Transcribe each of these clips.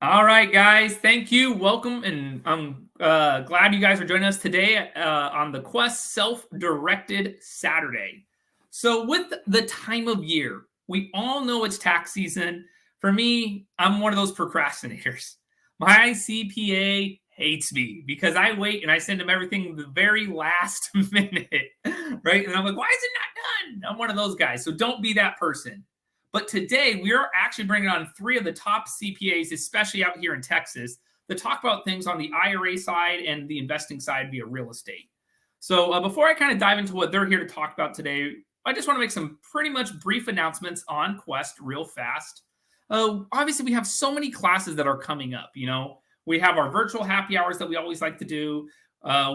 All right, guys. Thank you. Welcome. And I'm glad you guys are joining us today on the Quest Self-Directed Saturday. So, with the time of year, we all know it's tax season. For me, I'm one of those procrastinators. My CPA hates me because I wait and I send him everything the very last minute, right? And I'm like, why is it not done? I'm one of those guys. So, don't be that person. But today we are actually bringing on three of the top CPAs, especially out here in Texas, to talk about things on the IRA side and the investing side via real estate. So before I kind of dive into what they're here to talk about today, I just want to make some pretty much brief announcements on Quest real fast. Obviously, we have so many classes that are coming up. We have our virtual happy hours that we always like to do.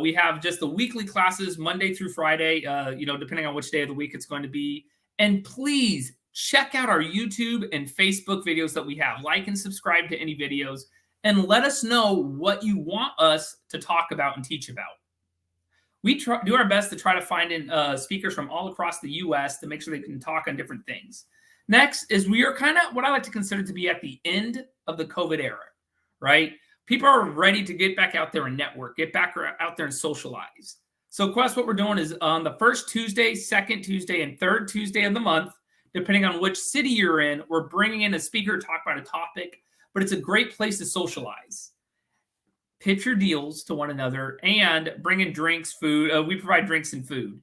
We have just the weekly classes Monday through Friday, depending on which day of the week it's going to be. And please check out our YouTube and Facebook videos that we have. Like and subscribe to any videos and let us know what you want us to talk about and teach about. We do our best to try to find in speakers from all across the U.S. to make sure they can talk on different things. Next is we are kind of what I like to consider to be at the end of the COVID era, right? People are ready to get back out there and network, get back out there and socialize. So Quest, what we're doing is on the first Tuesday, second Tuesday, and third Tuesday of the month, depending on which city you're in, we're bringing in a speaker to talk about a topic, but it's a great place to socialize. Pitch your deals to one another and bring in drinks, food. We provide drinks and food.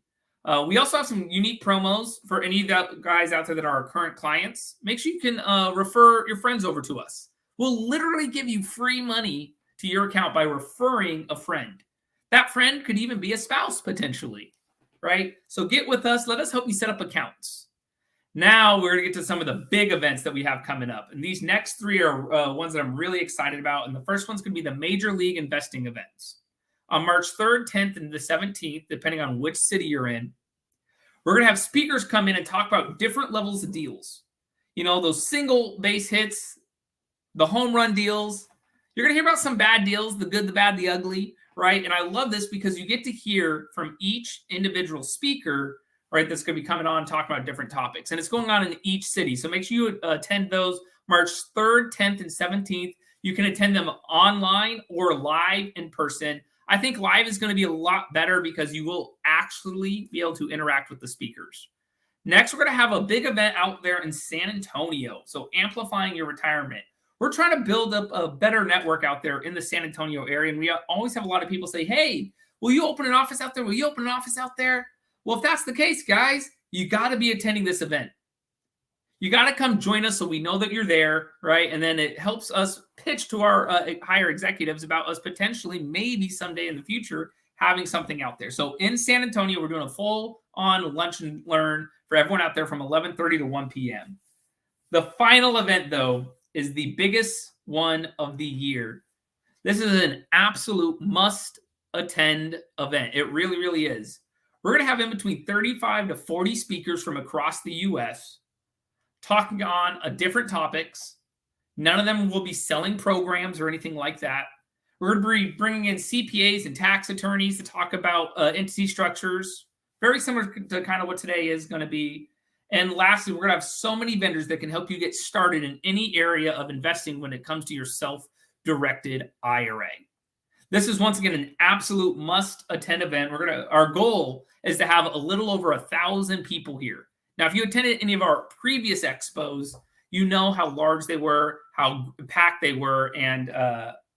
We also have some unique promos for any of the guys out there that are our current clients. Make sure you can refer your friends over to us. We'll literally give you free money to your account by referring a friend. That friend could even be a spouse potentially, right? So get with us. Let us help you set up accounts. Now we're going to get to some of the big events that we have coming up. And these next three are ones that I'm really excited about. And the first one's going to be the Major League Investing events. On March 3rd, 10th, and the 17th, depending on which city you're in, we're going to have speakers come in and talk about different levels of deals. Those single base hits, the home run deals. You're going to hear about some bad deals, the good, the bad, the ugly, right? And I love this because you get to hear from each individual speaker, right, that's going to be coming on and talking about different topics. And it's going on in each city. So make sure you attend those March 3rd, 10th, and 17th. You can attend them online or live in person. I think live is going to be a lot better because you will actually be able to interact with the speakers. Next, we're going to have a big event out there in San Antonio. So amplifying your retirement. We're trying to build up a better network out there in the San Antonio area. And we always have a lot of people say, hey, will you open an office out there? Will you open an office out there? Well, if that's the case, guys, you got to be attending this event. You got to come join us so we know that you're there, right? And then it helps us pitch to our higher executives about us potentially, maybe someday in the future, having something out there. So in San Antonio, we're doing a full-on lunch and learn for everyone out there from 11:30 to 1 p.m. The final event, though, is the biggest one of the year. This is an absolute must-attend event. It really, really is. We're going to have in between 35 to 40 speakers from across the U.S. talking on different topics. None of them will be selling programs or anything like that. We're going to be bringing in CPAs and tax attorneys to talk about entity structures, very similar to kind of what today is going to be. And lastly, we're going to have so many vendors that can help you get started in any area of investing when it comes to your self-directed IRA. This is once again an absolute must-attend event. Our goal is to have a little over 1,000 people here. Now, if you attended any of our previous expos, you know how large they were, how packed they were, and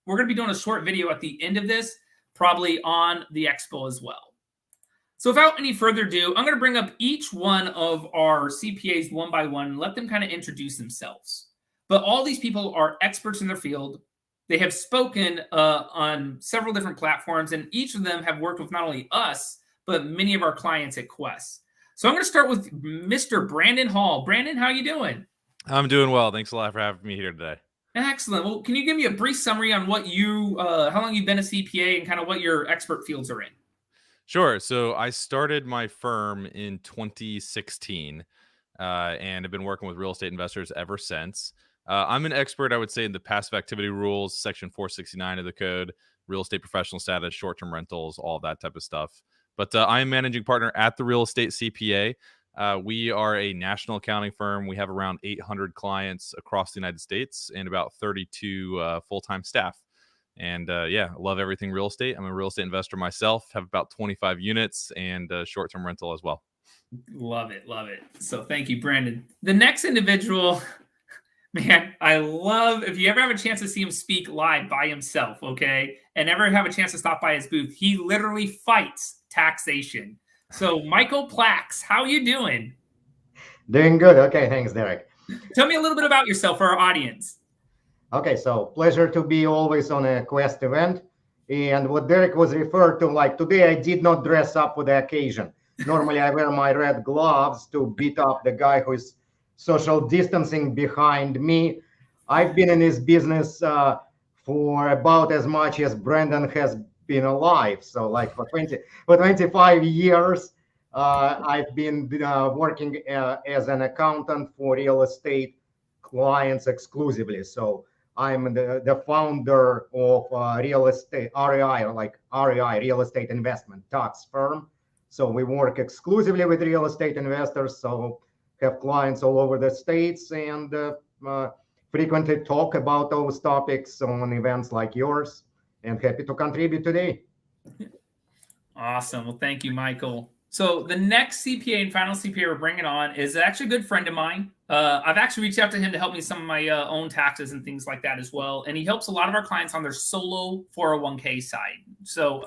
we're going to be doing a short video at the end of this, probably on the expo as well. So without any further ado, I'm going to bring up each one of our CPAs one by one and let them kind of introduce themselves. But all these people are experts in their field. They have spoken on several different platforms, and each of them have worked with not only us, but many of our clients at Quest. So I'm going to start with Mr. Brandon Hall. Brandon, how you doing? I'm doing well. Thanks a lot for having me here today. Excellent. Well, can you give me a brief summary on what how long you've been a CPA and kind of what your expert fields are in? Sure. So I started my firm in 2016 and have been working with real estate investors ever since. I'm an expert, I would say, in the passive activity rules, section 469 of the code, real estate professional status, short-term rentals, all that type of stuff. But I am managing partner at the Real Estate CPA. We are a national accounting firm. We have around 800 clients across the United States and about 32 full-time staff. And yeah, love everything real estate. I'm a real estate investor myself, have about 25 units and short-term rental as well. Love it. Love it. So thank you, Brandon. The next individual, man, I love if you ever have a chance to see him speak live by himself, okay, and ever have a chance to stop by his booth, he literally fights taxation. So Michael Plax, how you doing? Doing good. Okay, thanks, Derek. Tell me a little bit about yourself for our audience. Okay, so pleasure to be always on a Quest event. And what Derek was referred to, like today, I did not dress up for the occasion. Normally, I wear my red gloves to beat up the guy who is social distancing behind me. I've been in this business for about as much as Brandon has been alive. So like for 25 years, I've been working as an accountant for real estate clients exclusively. So I'm the founder of real estate REI, or like REI, real estate investment tax firm. So we work exclusively with real estate investors. So have clients all over the states and frequently talk about those topics on events like yours. And happy to contribute today. Awesome. Well, thank you, Michael. So the next CPA and final CPA we're bringing on is actually a good friend of mine. I've actually reached out to him to help me some of my own taxes and things like that as well. And he helps a lot of our clients on their solo 401k side. So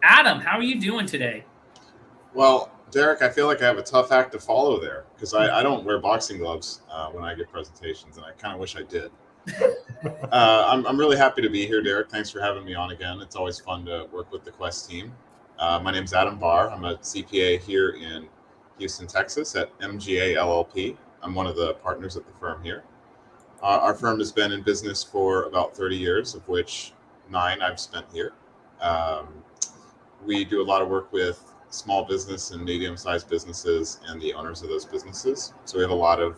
Adam, how are you doing today? Well, Derek, I feel like I have a tough act to follow there because I don't wear boxing gloves when I give presentations, and I kind of wish I did. I'm really happy to be here, Derek. Thanks for having me on again. It's always fun to work with the Quest team. My name's Adam Barr. I'm a CPA here in Houston, Texas at MGA LLP. I'm one of the partners at the firm here. Our firm has been in business for about 30 years, of which 9 I've spent here. We do a lot of work with small business and medium-sized businesses and the owners of those businesses. So we have a lot of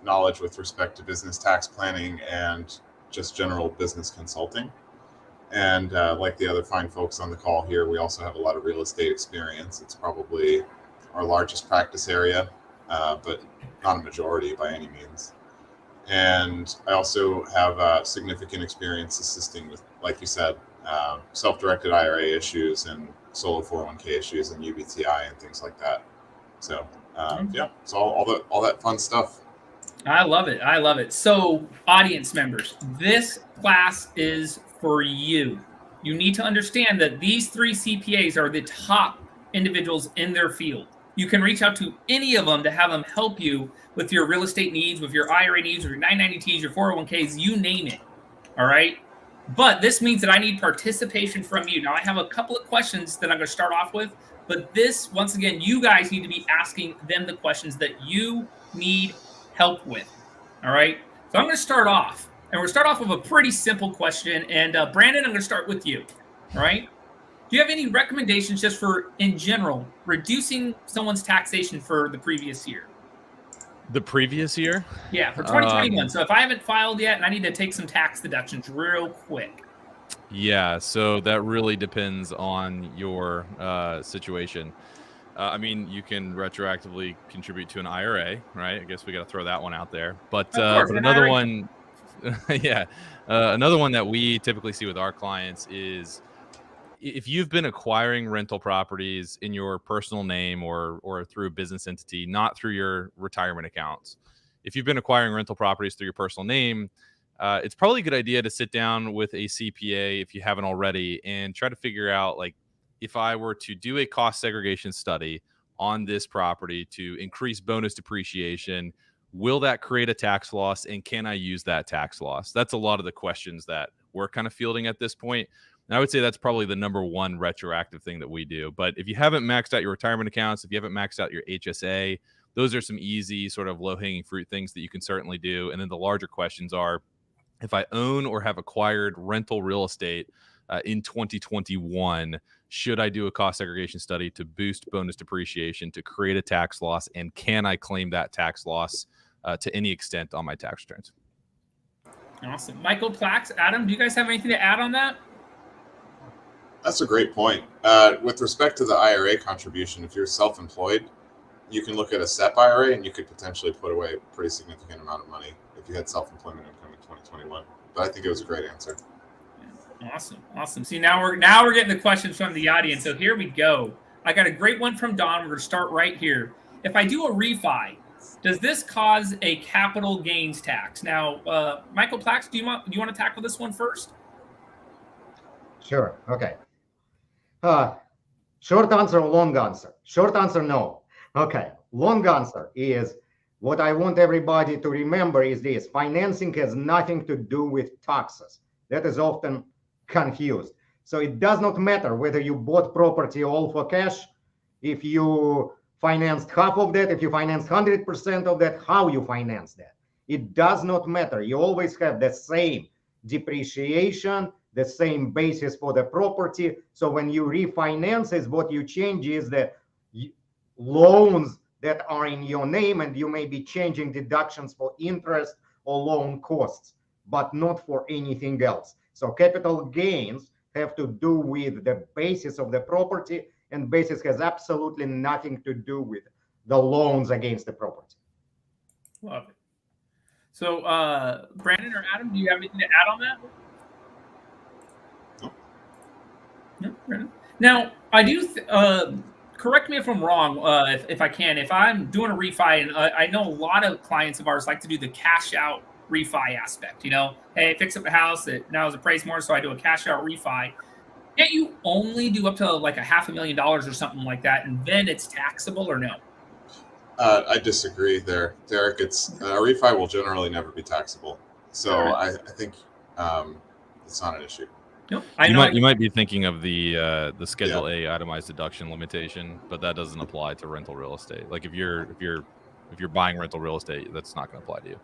knowledge with respect to business tax planning and just general business consulting. And like the other fine folks on the call here, we also have a lot of real estate experience. It's probably our largest practice area, but not a majority by any means. And I also have significant experience assisting with, like you said, self-directed IRA issues and solo 401k issues and UBTI and things like that. So yeah, it's all that fun stuff. I love it. I love it. So audience members, this class is for you. You need to understand that these 3 CPAs are the top individuals in their field. You can reach out to any of them to have them help you with your real estate needs, with your IRA needs, with your 990Ts, your 401ks, you name it. All right. But this means that I need participation from you. Now, I have a couple of questions that I'm going to start off with, but this, once again, you guys need to be asking them the questions that you need help with. All right. So I'm going to start off, and we're going to start off with a pretty simple question. And Brandon, I'm going to start with you. All right. Do you have any recommendations just for, in general, reducing someone's taxation for the previous year? The previous year? Yeah, for 2021. So if I haven't filed yet and I need to take some tax deductions real quick. Yeah, so that really depends on your situation. I mean, you can retroactively contribute to an IRA, right? I guess we got to throw that one out there. But another one, yeah, another one that we typically see with our clients is if you've been acquiring rental properties in your personal name or through a business entity, not through your retirement accounts. If you've been acquiring rental properties through your personal name, it's probably a good idea to sit down with a CPA if you haven't already and try to figure out, like, if I were to do a cost segregation study on this property to increase bonus depreciation, will that create a tax loss, and can I use that tax loss? That's a lot of the questions that we're kind of fielding at this point. And I would say that's probably the number one retroactive thing that we do. But if you haven't maxed out your retirement accounts, if you haven't maxed out your HSA, those are some easy sort of low-hanging fruit things that you can certainly do. And then the larger questions are, if I own or have acquired rental real estate in 2021, should I do a cost segregation study to boost bonus depreciation to create a tax loss? And can I claim that tax loss to any extent on my tax returns? Awesome. Michael Plax, Adam, do you guys have anything to add on that? That's a great point. With respect to the IRA contribution, if you're self-employed, you can look at a SEP IRA and you could potentially put away a pretty significant amount of money if you had self-employment income in 2021. But I think it was a great answer. Awesome. See, now we're getting the questions from the audience. So here we go. I got a great one from Don. We're going to start right here. If I do a refi, does this cause a capital gains tax? Now, Michael Plax, do you want to tackle this one first? Sure. Okay. Short answer or long answer? Short answer, no. Okay. Long answer is what I want everybody to remember is this: financing has nothing to do with taxes. That is often confused. So it does not matter whether you bought property all for cash, if you financed half of that, if you financed 100% of that, how you finance that. It does not matter. You always have the same depreciation, the same basis for the property. So when you refinance, is what you change is the loans that are in your name, and you may be changing deductions for interest or loan costs, but not for anything else. So capital gains have to do with the basis of the property, and basis has absolutely nothing to do with the loans against the property. Love it. So, Brandon or Adam, do you have anything to add on that? No, Brandon. Now, I do. Correct me if I'm wrong, if I can. If I'm doing a refi, and I know a lot of clients of ours like to do the cash out refi aspect. You know, hey, fix up a house that now is appraised more, so I do a cash out refi. Can't you only do up to like $500,000 or something like that, and then it's taxable, or no? I disagree there, Derek. It's a refi will generally never be taxable, so right. I think it's not an issue. No, you might be thinking of the Schedule A itemized deduction limitation, but that doesn't apply to rental real estate. Like if you're buying rental real estate, that's not going to apply to you.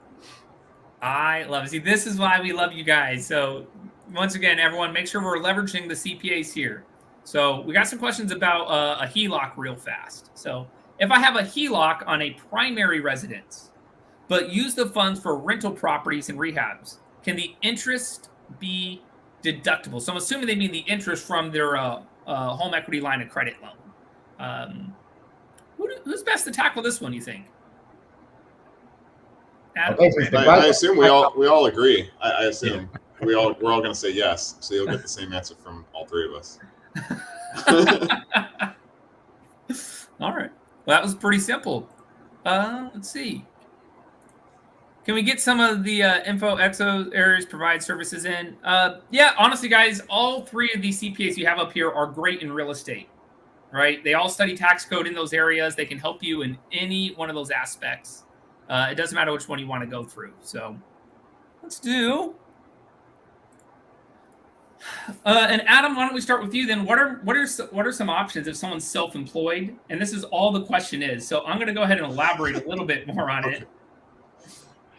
I love it. See, this is why we love you guys. So once again, everyone, make sure we're leveraging the CPAs here. So we got some questions about a HELOC real fast. So if I have a HELOC on a primary residence, but use the funds for rental properties and rehabs, can the interest be deductible? So I'm assuming they mean the interest from their home equity line of credit loan. Who's best to tackle this one, you think? I assume we all agree. I assume we're all going to say yes. So you'll get the same answer from all three of us. All right. Well, that was pretty simple. Let's see. Can we get some of the info exo areas provide services in? Yeah, honestly, guys, all three of these CPAs you have up here are great in real estate, right? They all study tax code in those areas. They can help you in any one of those aspects. It doesn't matter which one you want to go through. So let's do. And Adam, why don't we start with you then? What are some options if someone's self-employed? And this is all the question is. So I'm going to go ahead and elaborate a little bit more on it.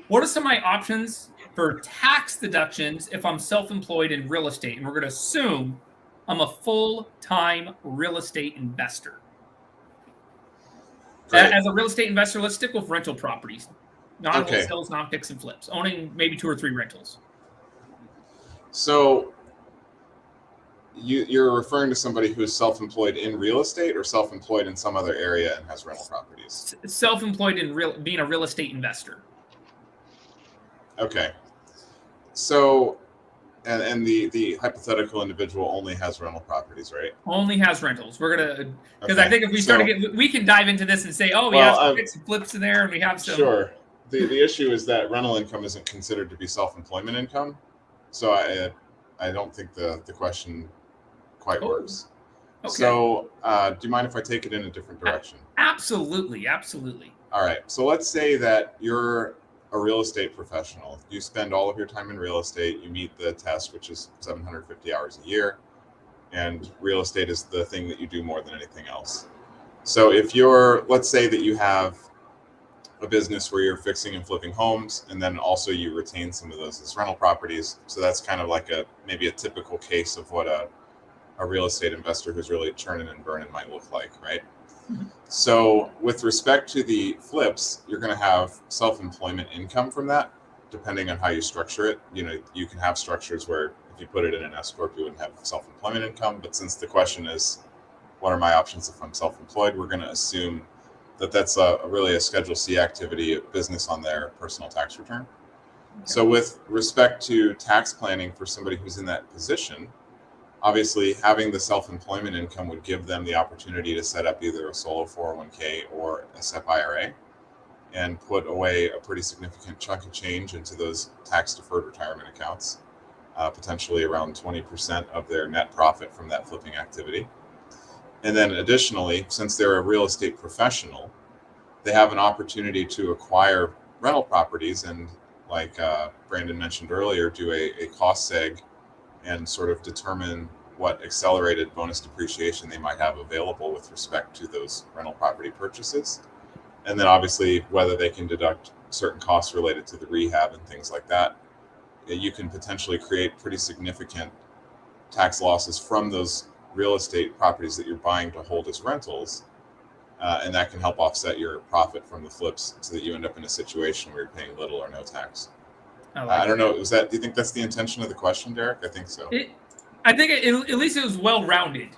What are some of my options for tax deductions if I'm self-employed in real estate? And we're going to assume I'm a full-time real estate investor. Great. As a real estate investor, let's stick with rental properties. Non-wholesales, non-fix and flips. Owning maybe 2 or 3 rentals. So you're referring to somebody who's self-employed in real estate or self-employed in some other area and has rental properties? Self-employed in being a real estate investor. Okay. So, and the hypothetical individual only has rental properties, right? Only has rentals. We're going to, because I think if we start to get, we can dive into this and say, oh, we have some fix and flips in there and we have some. Sure. The issue is that rental income isn't considered to be self-employment income. So I don't think the question quite works. Okay. So do you mind if I take it in a different direction? Absolutely. Absolutely. All right. So let's say that you're a real estate professional. You spend all of your time in real estate. You meet the test, which is 750 hours a year. And real estate is the thing that you do more than anything else. So if let's say that you have a business where you're fixing and flipping homes, and then also you retain some of those as rental properties. So that's kind of like maybe a typical case of what a real estate investor who's really churning and burning might look like, right? Mm-hmm. So with respect to the flips, you're going to have self-employment income from that, depending on how you structure it. You know, you can have structures where if you put it in an S corp, you wouldn't have self-employment income. But since the question is, what are my options if I'm self-employed? We're going to assume that's really a Schedule C activity, a business on their personal tax return. So with respect to tax planning for somebody who's in that position, obviously having the self-employment income would give them the opportunity to set up either a solo 401k or a SEP IRA and put away a pretty significant chunk of change into those tax-deferred retirement accounts, potentially around 20% of their net profit from that flipping activity. And then additionally, since they're a real estate professional, they have an opportunity to acquire rental properties and, like Brandon mentioned earlier, do a cost seg and sort of determine what accelerated bonus depreciation they might have available with respect to those rental property purchases. And then obviously whether they can deduct certain costs related to the rehab and things like that. You can potentially create pretty significant tax losses from those real estate properties that you're buying to hold as rentals. And that can help offset your profit from the flips so that you end up in a situation where you're paying little or no tax. I don't know. Do you think that's the intention of the question, Derek? I think so. I think at least it was well-rounded,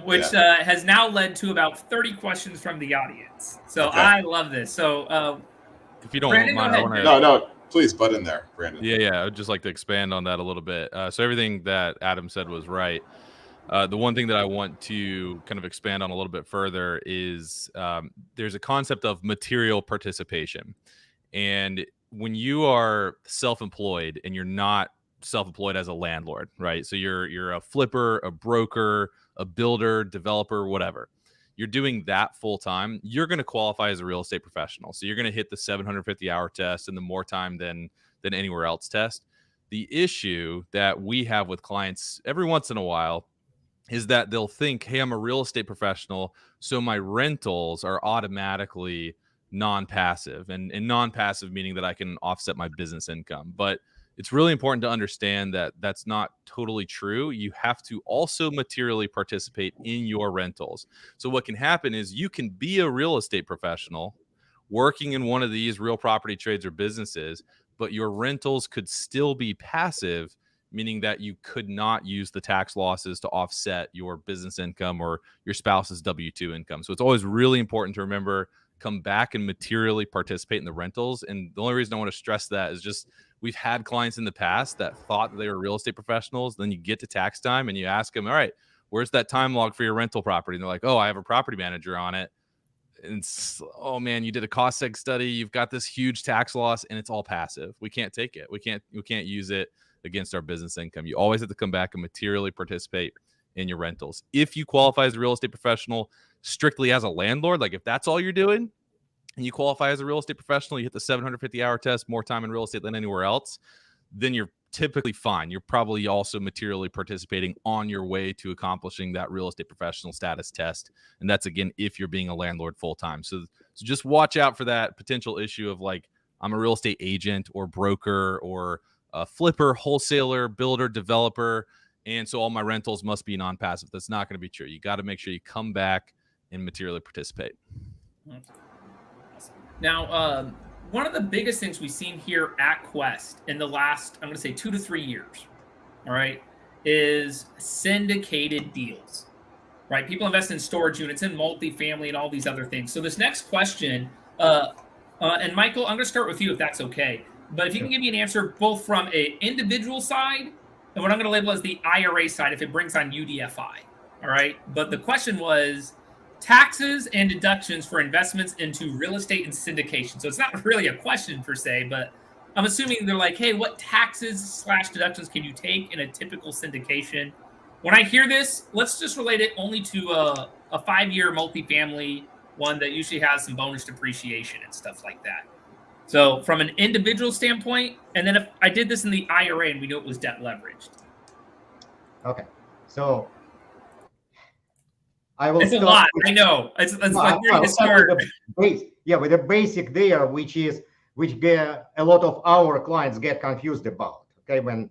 which has now led to about 30 questions from the audience. So okay. I love this. So if you don't Brandon, mind, I want to... No, please butt in there, Brandon. Yeah. I would just like to expand on that a little bit. So everything that Adam said was right. The one thing that I want to kind of expand on a little bit further is there's a concept of material participation. And when you are self-employed and you're not self-employed as a landlord, right? So you're a flipper, a broker, a builder, developer, whatever. You're doing that full time. You're going to qualify as a real estate professional. So you're going to hit the 750-hour test and the more time than anywhere else test. The issue that we have with clients every once in a while is that they'll think, hey, I'm a real estate professional, so my rentals are automatically non-passive, and non-passive meaning that I can offset my business income. But it's really important to understand that that's not totally true. You have to also materially participate in your rentals. So what can happen is you can be a real estate professional working in one of these real property trades or businesses, but your rentals could still be passive, meaning that you could not use the tax losses to offset your business income or your spouse's W-2 income. So it's always really important to remember, come back and materially participate in the rentals. And the only reason I want to stress that is just we've had clients in the past that thought that they were real estate professionals. Then you get to tax time and you ask them, all right, where's that time log for your rental property? And they're like, oh, I have a property manager on it. And oh man, you did a cost seg study. You've got this huge tax loss and it's all passive. We can't take it. We can't use it against our business income. You always have to come back and materially participate in your rentals. If you qualify as a real estate professional strictly as a landlord, like if that's all you're doing and you qualify as a real estate professional, you hit the 750-hour test, more time in real estate than anywhere else, then you're typically fine. You're probably also materially participating on your way to accomplishing that real estate professional status test. And that's, again, if you're being a landlord full-time. So just watch out for that potential issue of like, I'm a real estate agent or broker or a flipper, wholesaler, builder, developer, and so all my rentals must be non-passive. That's not going to be true. You got to make sure you come back and materially participate. Now, one of the biggest things we've seen here at Quest in the last, I'm going to say 2 to 3 years, all right, is syndicated deals, right? People invest in storage units and multifamily and all these other things. So this next question, and Michael, I'm going to start with you if that's okay. But if you can give me an answer both from an individual side and what I'm going to label as the IRA side, if it brings on UDFI, all right? But the question was taxes and deductions for investments into real estate and syndication. So it's not really a question per se, but I'm assuming they're like, hey, what taxes / deductions can you take in a typical syndication? When I hear this, let's just relate it only to a 5-year multifamily one that usually has some bonus depreciation and stuff like that. So from an individual standpoint, and then if I did this in the IRA and we knew it was debt leveraged. Okay. So I will It's a lot. I know. It's like where to start. With the basic there, which a lot of our clients get confused about, okay, when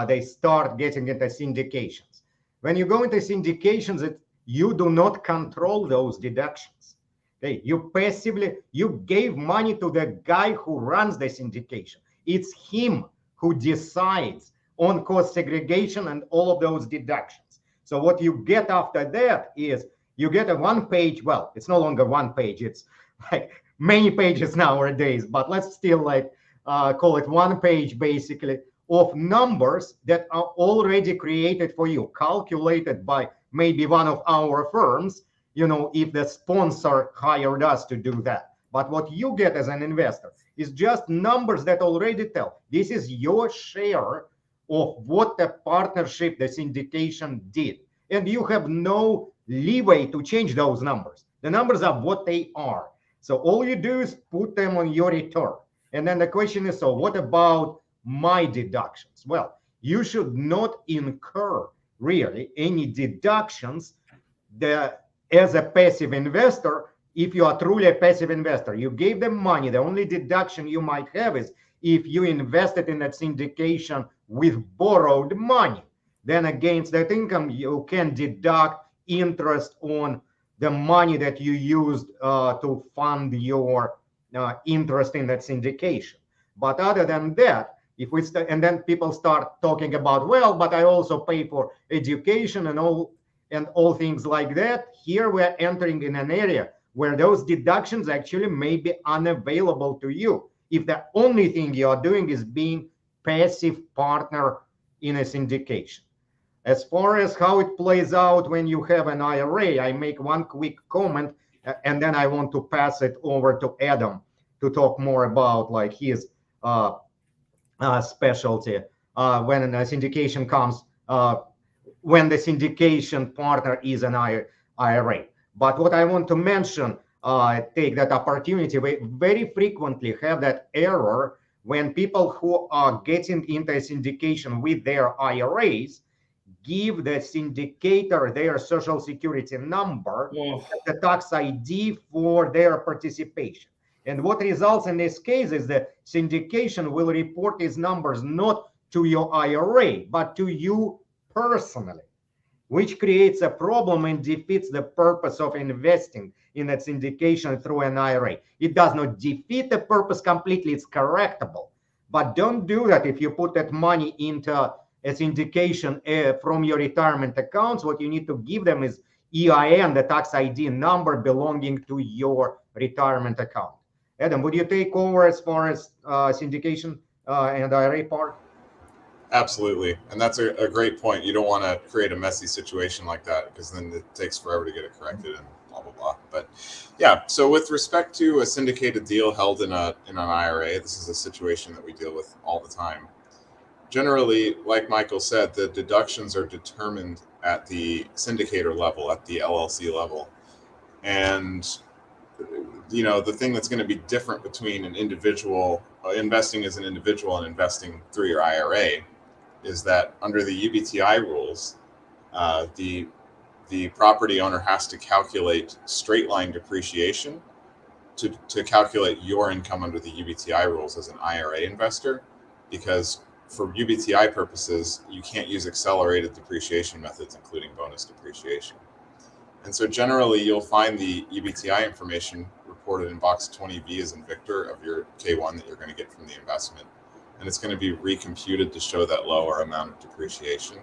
they start getting into syndications. When you go into syndications, you do not control those deductions. Okay, you gave money to the guy who runs the syndication. It's him who decides on cost segregation and all of those deductions. So what you get after that is you get a 1-page, well, it's no longer 1 page, it's like many pages nowadays, but let's still like call it one page basically of numbers that are already created for you, calculated by maybe one of our firms, if the sponsor hired us to do that. But what you get as an investor is just numbers that already tell this is your share of what the partnership, the syndication did. And you have no leeway to change those numbers. The numbers are what they are. So all you do is put them on your return. And then the question is, so what about my deductions? Well, you should not incur really any deductions as a passive investor. If you are truly a passive investor, you gave them money. The only deduction you might have is if you invested in that syndication with borrowed money. Then against that income, you can deduct interest on the money that you used to fund your interest in that syndication. But other than that, and then people start talking about, well, but I also pay for education and all things like that. Here we're entering in an area where those deductions actually may be unavailable to you if the only thing you are doing is being passive partner in a syndication. As far as how it plays out when you have an IRA, I make one quick comment, and then I want to pass it over to Adam to talk more about like his specialty when a syndication comes, when the syndication partner is an IRA. But what I want to mention, take that opportunity, we very frequently have that error when people who are getting into a syndication with their IRAs give the syndicator their social security number, the tax ID for their participation. And what results in this case is the syndication will report these numbers not to your IRA, but to you personally, which creates a problem and defeats the purpose of investing in that syndication through an IRA. It does not defeat the purpose completely, it's correctable. But don't do that if you put that money into a syndication from your retirement accounts. What you need to give them is EIN, the tax ID number belonging to your retirement account. Adam, would you take over as far as syndication and IRA part? Absolutely. And that's a great point. You don't want to create a messy situation like that because then it takes forever to get it corrected and blah, blah, blah. But yeah, so with respect to a syndicated deal held in an IRA, this is a situation that we deal with all the time. Generally, like Michael said, the deductions are determined at the syndicator level, at the LLC level. And, the thing that's going to be different between an individual, investing as an individual and investing through your IRA is that under the UBTI rules, the property owner has to calculate straight line depreciation to calculate your income under the UBTI rules as an IRA investor, because for UBTI purposes, you can't use accelerated depreciation methods, including bonus depreciation. And so generally, you'll find the UBTI information reported in box 20B as in Victor of your K1 that you're going to get from the investment. And it's going to be recomputed to show that lower amount of depreciation.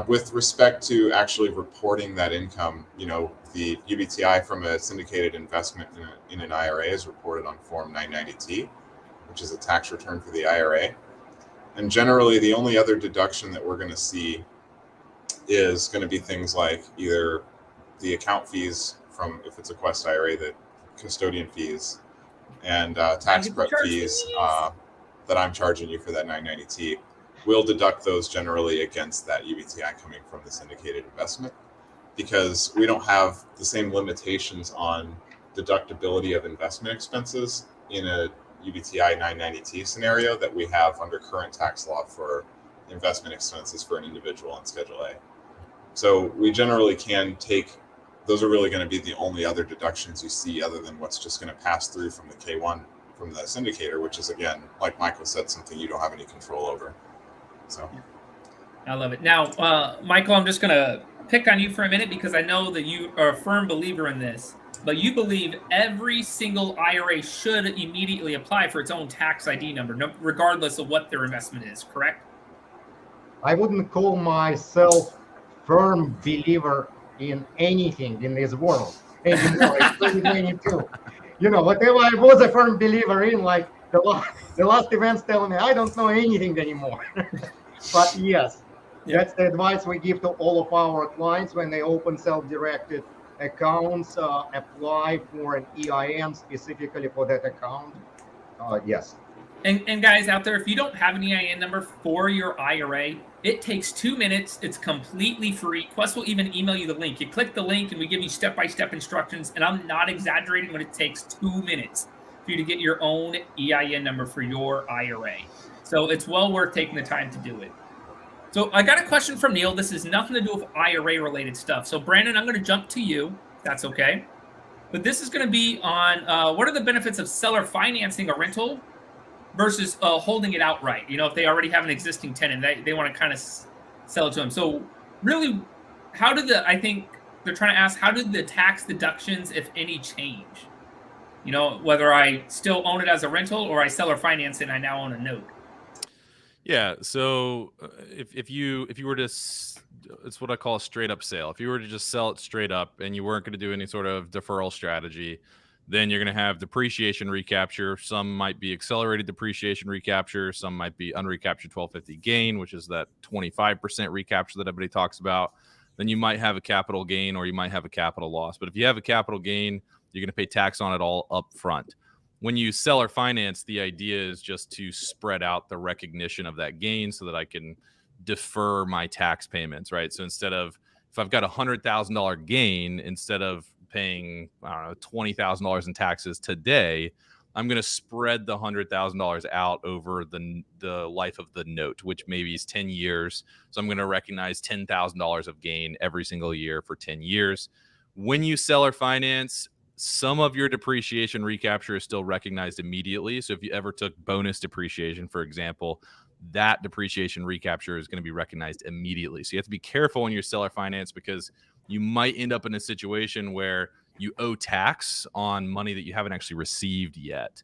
With respect to actually reporting that income, the UBTI from a syndicated investment in an IRA is reported on Form 990T, which is a tax return for the IRA. And generally, the only other deduction that we're going to see is going to be things like either the account fees from, if it's a Quest IRA, the custodian fees and tax prep fees that I'm charging you for that 990T. We'll deduct those generally against that UBTI coming from the syndicated investment, because we don't have the same limitations on deductibility of investment expenses in a UBTI 990T scenario that we have under current tax law for investment expenses for an individual on Schedule A. So we generally can take, those are really going to be the only other deductions you see other than what's just going to pass through from the K1 from the syndicator, which is, again, like Michael said, something you don't have any control over. So I love it. Now, Michael, I'm just going to pick on you for a minute because I know that you are a firm believer in this, but you believe every single IRA should immediately apply for its own tax ID number, regardless of what their investment is, correct? I wouldn't call myself firm believer in anything in this world. anymore. It's 2022. Whatever I was a firm believer in, like the last events telling me I don't know anything anymore. But yes, that's the advice we give to all of our clients when they open self-directed accounts. Apply for an EIN specifically for that account. Yes. And guys out there, if you don't have an EIN number for your IRA, it takes 2 minutes. It's completely free. Quest will even email you the link. You click the link and we give you step-by-step instructions. And I'm not exaggerating when it takes 2 minutes for you to get your own EIN number for your IRA. So it's well worth taking the time to do it. So I got a question from Neil. This has nothing to do with IRA related stuff. So Brandon, I'm going to jump to you. If that's okay. But this is going to be on what are the benefits of seller financing a rental versus holding it outright? If they already have an existing tenant, they want to kind of sell it to them. So really, I think they're trying to ask, how did the tax deductions, if any, change? Whether I still own it as a rental or I seller finance it and I now own a note. Yeah. So if you were to, it's what I call a straight up sale. If you were to just sell it straight up and you weren't going to do any sort of deferral strategy, then you're going to have depreciation recapture. Some might be accelerated depreciation recapture. Some might be unrecaptured 1250 gain, which is that 25% recapture that everybody talks about. Then you might have a capital gain or you might have a capital loss. But if you have a capital gain, you're going to pay tax on it all up front. When you sell or finance, the idea is just to spread out the recognition of that gain so that I can defer my tax payments, right? So instead of, if I've got $100,000 gain, instead of paying, $20,000 in taxes today, I'm going to spread the $100,000 out over the life of the note, which maybe is 10 years. So I'm going to recognize $10,000 of gain every single year for 10 years. When you sell or finance, some of your depreciation recapture is still recognized immediately. So if you ever took bonus depreciation, for example, that depreciation recapture is going to be recognized immediately. So you have to be careful when you sell or finance, because you might end up in a situation where you owe tax on money that you haven't actually received yet.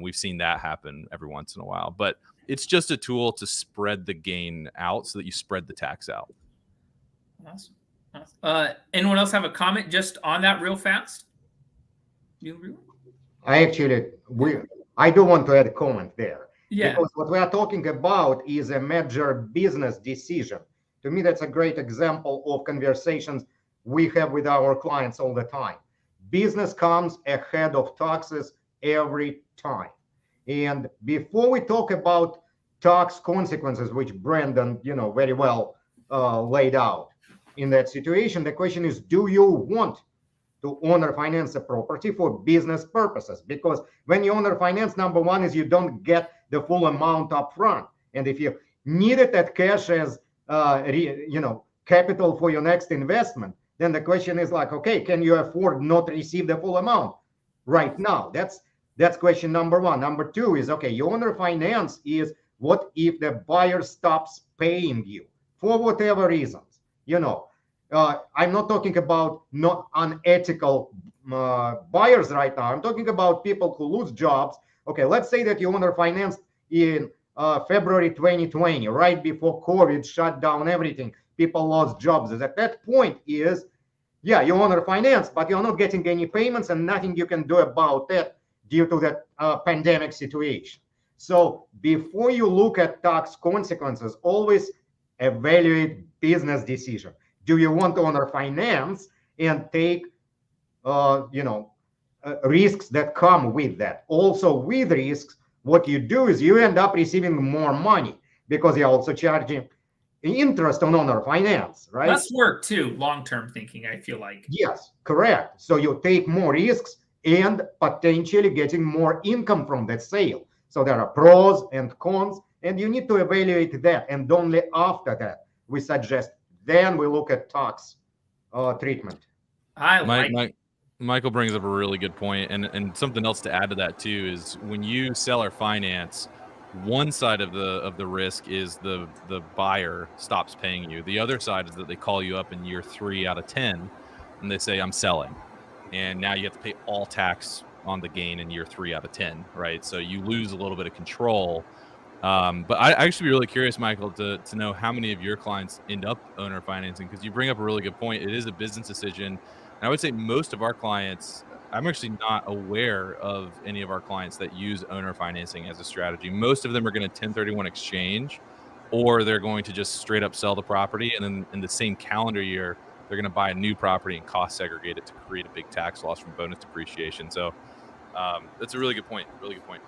We've seen that happen every once in a while, but it's just a tool to spread the gain out so that you spread the tax out. Awesome. Anyone else have a comment just on that real fast? I do want to add a comment there. Yeah. Because what we are talking about is a major business decision. To me, that's a great example of conversations we have with our clients all the time. Business comes ahead of taxes every time. And before we talk about tax consequences, which Brandon, very well laid out in that situation, the question is, do you want to owner finance a property for business purposes? Because when you owner finance, number one is you don't get the full amount up front. And if you needed that cash as capital for your next investment, then the question is like, okay, can you afford not to receive the full amount right now? That's question number one. Number two is, okay, your owner finance is, what if the buyer stops paying you for whatever reasons? I'm not talking about not unethical buyers right now. I'm talking about people who lose jobs. Okay, let's say that you owner financed in February 2020, right before COVID shut down everything. People lost jobs. At that point is, yeah, you owner finance, but you're not getting any payments and nothing you can do about it due to that pandemic situation. So before you look at tax consequences, always evaluate business decision. Do you want to owner finance and take, risks that come with that? Also with risks, what you do is you end up receiving more money because you're also charging interest on owner finance, right? Less work too, long-term thinking, I feel like. Yes, correct. So you take more risks and potentially getting more income from that sale. So there are pros and cons, and you need to evaluate that. And only after that, we suggest, then we look at tax treatment. Michael brings up a really good point, and something else to add to that too is when you sell or finance, one side of the risk is the buyer stops paying you. The other side is that they call you up in year 3 out of 10 and they say, I'm selling, and now you have to pay all tax on the gain in year 3 out of 10, right? So you lose a little bit of control. But I actually be really curious, Michael, to know how many of your clients end up owner financing, because you bring up a really good point. It is a business decision. And I would say most of our clients, I'm actually not aware of any of our clients that use owner financing as a strategy. Most of them are going to 1031 exchange, or they're going to just straight up sell the property. And then in the same calendar year, they're going to buy a new property and cost segregate it to create a big tax loss from bonus depreciation. So that's a really good point. Really good point.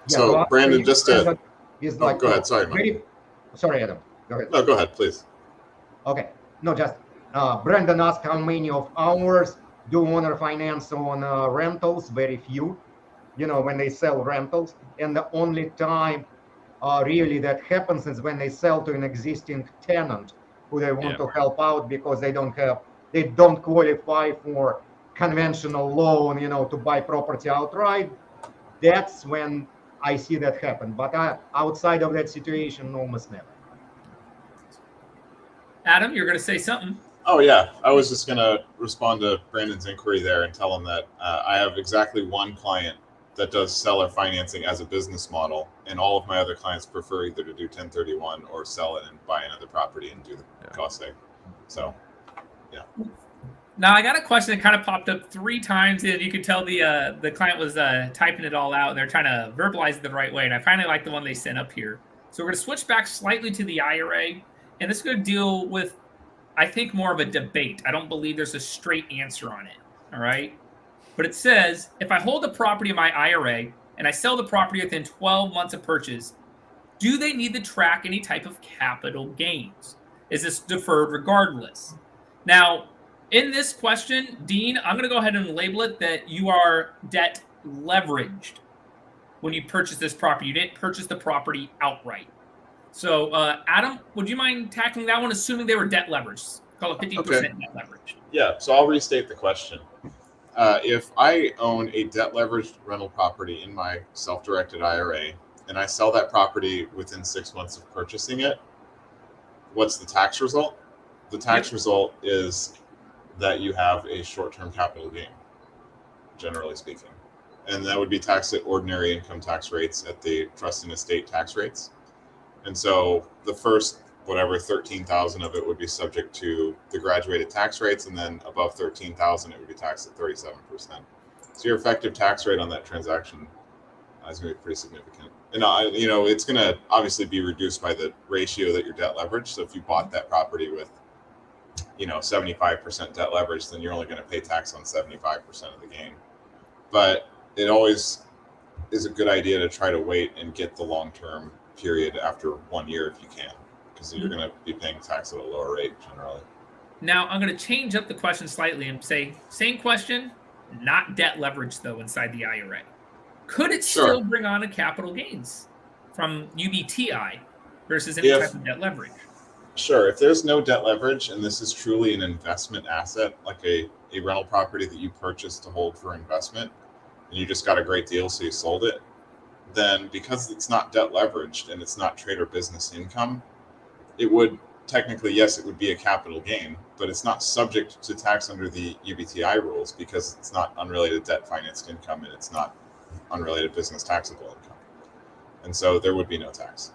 So Brandon, just to go ahead. Sorry, Mike. Sorry, Adam. Go ahead. No, go ahead, please. Okay. No, just Brandon asked how many of ours do owner finance on rentals. Very few. When they sell rentals, and the only time really that happens is when they sell to an existing tenant who they want to help out because they don't qualify for conventional loan, to buy property outright. That's when I see that happen. But outside of that situation, almost never. Adam, you're going to say something. Oh, yeah. I was just going to respond to Brandon's inquiry there and tell him that I have exactly one client that does seller financing as a business model, and all of my other clients prefer either to do 1031 or sell it and buy another property and do the cost seg. So, yeah. Now I got a question that kind of popped up 3 times, and you could tell the client was typing it all out, and they're trying to verbalize it the right way. And I finally like the one they sent up here. So we're going to switch back slightly to the IRA, and this is going to deal with, I think, more of a debate. I don't believe there's a straight answer on it. All right. But it says, if I hold the property in my IRA and I sell the property within 12 months of purchase, do they need to track any type of capital gains? Is this deferred regardless? Now, in this question, Dean, I'm going to go ahead and label it that you are debt leveraged when you purchase this property. You didn't purchase the property outright. So, Adam, would you mind tackling that one, assuming they were debt leveraged? Call it 50% net leverage. Yeah, so I'll restate the question. If I own a debt leveraged rental property in my self-directed IRA and I sell that property within 6 months of purchasing it, what's the tax result? The tax result is that you have a short-term capital gain, generally speaking. And that would be taxed at ordinary income tax rates at the trust and estate tax rates. And so the first, 13,000 of it would be subject to the graduated tax rates, and then above 13,000, it would be taxed at 37%. So your effective tax rate on that transaction is going to be pretty significant. And it's going to obviously be reduced by the ratio that you're debt leveraged. So if you bought that property with 75% debt leverage, then you're only going to pay tax on 75% of the gain. But it always is a good idea to try to wait and get the long-term period after 1 year if you can, because you're going to be paying tax at a lower rate generally. Now, I'm going to change up the question slightly and say, same question, not debt leverage, though, inside the IRA. Could it still bring on a capital gains from UBTI versus any type of debt leverage? Sure. If there's no debt leverage and this is truly an investment asset, like a rental property that you purchased to hold for investment, and you just got a great deal, so you sold it, then because it's not debt leveraged and it's not trade or business income, it would technically, yes, it would be a capital gain, but it's not subject to tax under the UBTI rules because it's not unrelated debt financed income and it's not unrelated business taxable income. And so there would be no tax.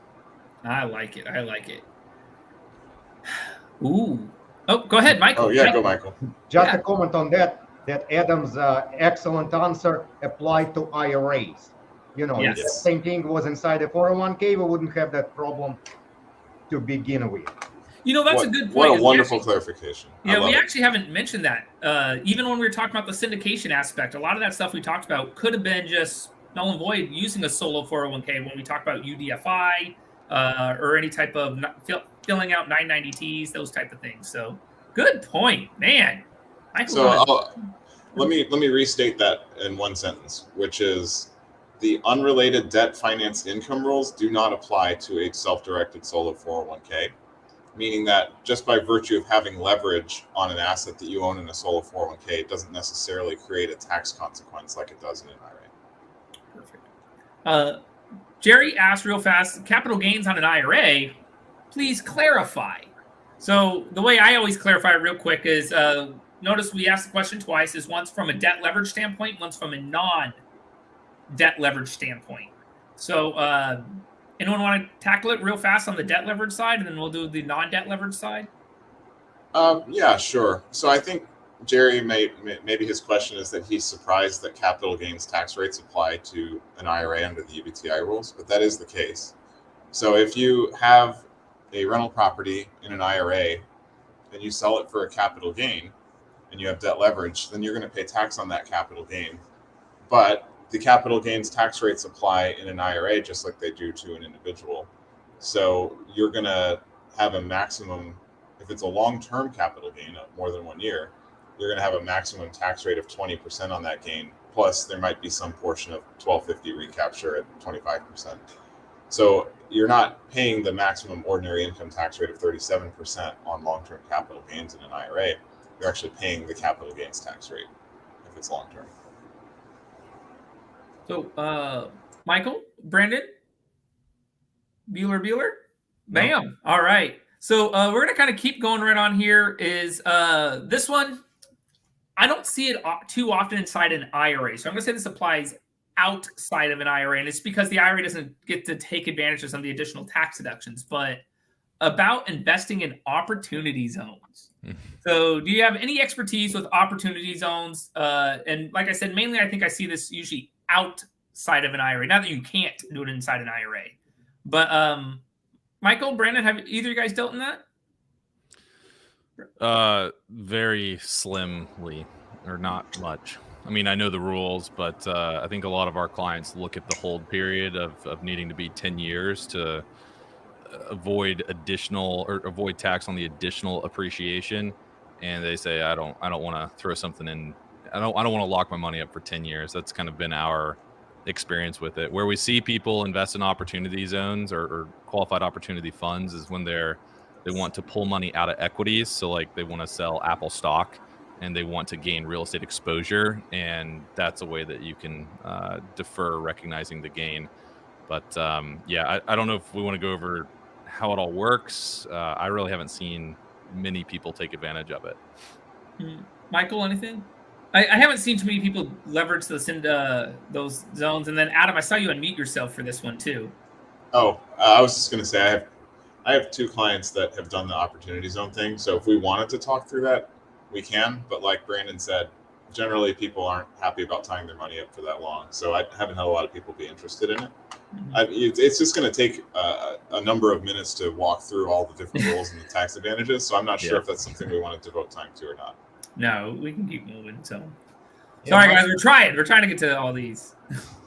I like it. Ooh. Oh, go ahead, Michael. Oh, yeah, go, Michael. Just a comment on that Adam's excellent answer applied to IRAs. If the same thing was inside a 401k, we wouldn't have that problem to begin with. That's a good point. What a wonderful clarification. Yeah, we actually haven't mentioned that. Even when we were talking about the syndication aspect, a lot of that stuff we talked about could have been just null and void using a solo 401k when we talk about UDFI or any type of filling out 990Ts, those type of things. So good point, man. So let me restate that in one sentence, which is the unrelated debt financed income rules do not apply to a self-directed solo 401k, meaning that just by virtue of having leverage on an asset that you own in a solo 401k, it doesn't necessarily create a tax consequence like it does in an IRA. Perfect. Jerry asked real fast, capital gains on an IRA, please clarify. So the way I always clarify it real quick is, notice we asked the question twice, is once from a debt leverage standpoint, once from a non-debt leverage standpoint. So anyone want to tackle it real fast on the debt leverage side, and then we'll do the non-debt leverage side? Yeah, sure. So I think Jerry maybe his question is that he's surprised that capital gains tax rates apply to an IRA under the UBTI rules, but that is the case. So if you have a rental property in an IRA and you sell it for a capital gain and you have debt leverage, then you're going to pay tax on that capital gain. But the capital gains tax rates apply in an IRA just like they do to an individual. So you're going to have a maximum, if it's a long-term capital gain of more than 1 year, you're going to have a maximum tax rate of 20% on that gain. Plus, there might be some portion of 1250 recapture at 25%. So you're not paying the maximum ordinary income tax rate of 37% on long-term capital gains in an IRA. You're actually paying the capital gains tax rate if it's long-term. So, Michael, Brandon, Bueller? Bam. No. All right. So we're going to kind of keep going right on here. Is this one, I don't see it too often inside an IRA. So I'm going to say this applies outside of an IRA. And it's because the IRA doesn't get to take advantage of some of the additional tax deductions, but about investing in opportunity zones. So do you have any expertise with opportunity zones? And like I said, mainly I think I see this usually outside of an IRA. Not that you can't do it inside an IRA. But Michael, Brandon, have either of you guys dealt in that? Very slimly, or not much. I mean, I know the rules, but I think a lot of our clients look at the hold period of needing to be 10 years to avoid tax on the additional appreciation, and they say, I don't want to throw something in. I don't want to lock my money up for 10 years. That's kind of been our experience with it. Where we see people invest in opportunity zones or qualified opportunity funds is when they want to pull money out of equities. So like they want to sell Apple stock and they want to gain real estate exposure, and that's a way that you can defer recognizing the gain. But yeah, I don't know if we want to go over how it all works. I really haven't seen many people take advantage of it. Michael, anything? I haven't seen too many people leverage those zones. And then Adam, I saw you unmute yourself for this one too. Oh, I was just going to say I have two clients that have done the opportunity zone thing. So if we wanted to talk through that, we can. But like Brandon said, generally people aren't happy about tying their money up for that long. So I haven't had a lot of people be interested in it. It's just going to take a number of minutes to walk through all the different rules and the tax advantages. So I'm not sure if that's something we want to devote time to or not. No, we can keep moving. So, sorry guys, we're trying to get to all these.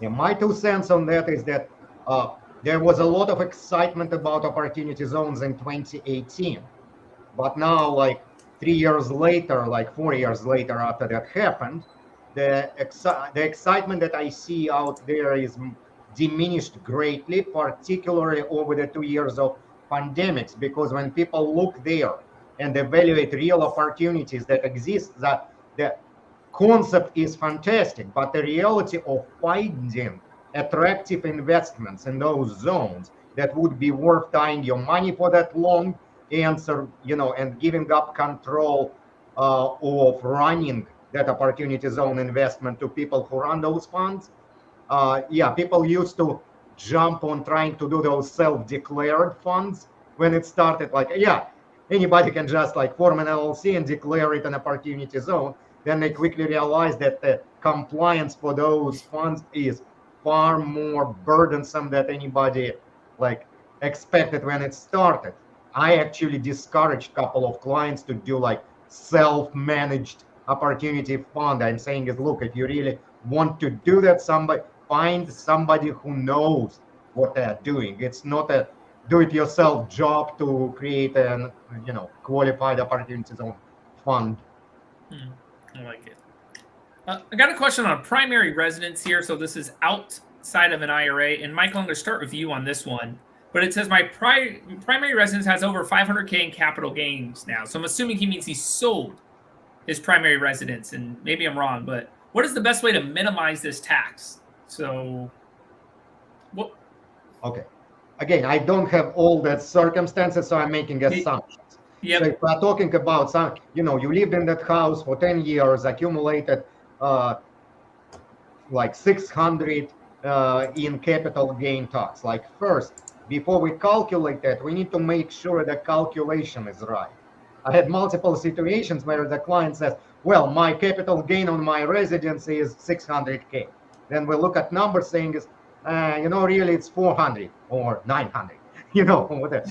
Yeah, my 2 cents on that is that there was a lot of excitement about opportunity zones in 2018, but now, like 3 years later, like 4 years later after that happened, the excitement that I see out there is diminished greatly, particularly over the 2 years of pandemics, because when people look there and evaluate real opportunities that exist, that the concept is fantastic, but the reality of finding attractive investments in those zones that would be worth tying your money for that long answer, and giving up control of running that opportunity zone investment to people who run those funds. People used to jump on trying to do those self-declared funds when it started, anybody can just form an LLC and declare it an opportunity zone. Then they quickly realized that the compliance for those funds is far more burdensome than anybody expected when it started. I actually discouraged a couple of clients to do self-managed opportunity fund. I'm saying is, look, if you really want to do that, find somebody who knows what they're doing. It's not a do-it-yourself job to create an qualified opportunity zone fund. I like it. I got a question on primary residence here. So this is outside of an IRA, and Michael, I'm going to start with you on this one. But it says my primary residence has over 500K in capital gains now. So I'm assuming he means he sold his primary residence, and maybe I'm wrong, but what is the best way to minimize this tax? So, what? Okay. Again, I don't have all that circumstances, so I'm making assumptions. Yep. So if we're talking about some, you lived in that house for 10 years, accumulated 600 in capital gain tax. First, before we calculate that, we need to make sure the calculation is right. I had multiple situations where the client says, well, my capital gain on my residence is 600K. Then we look at numbers saying, really it's 400 or 900, whatever.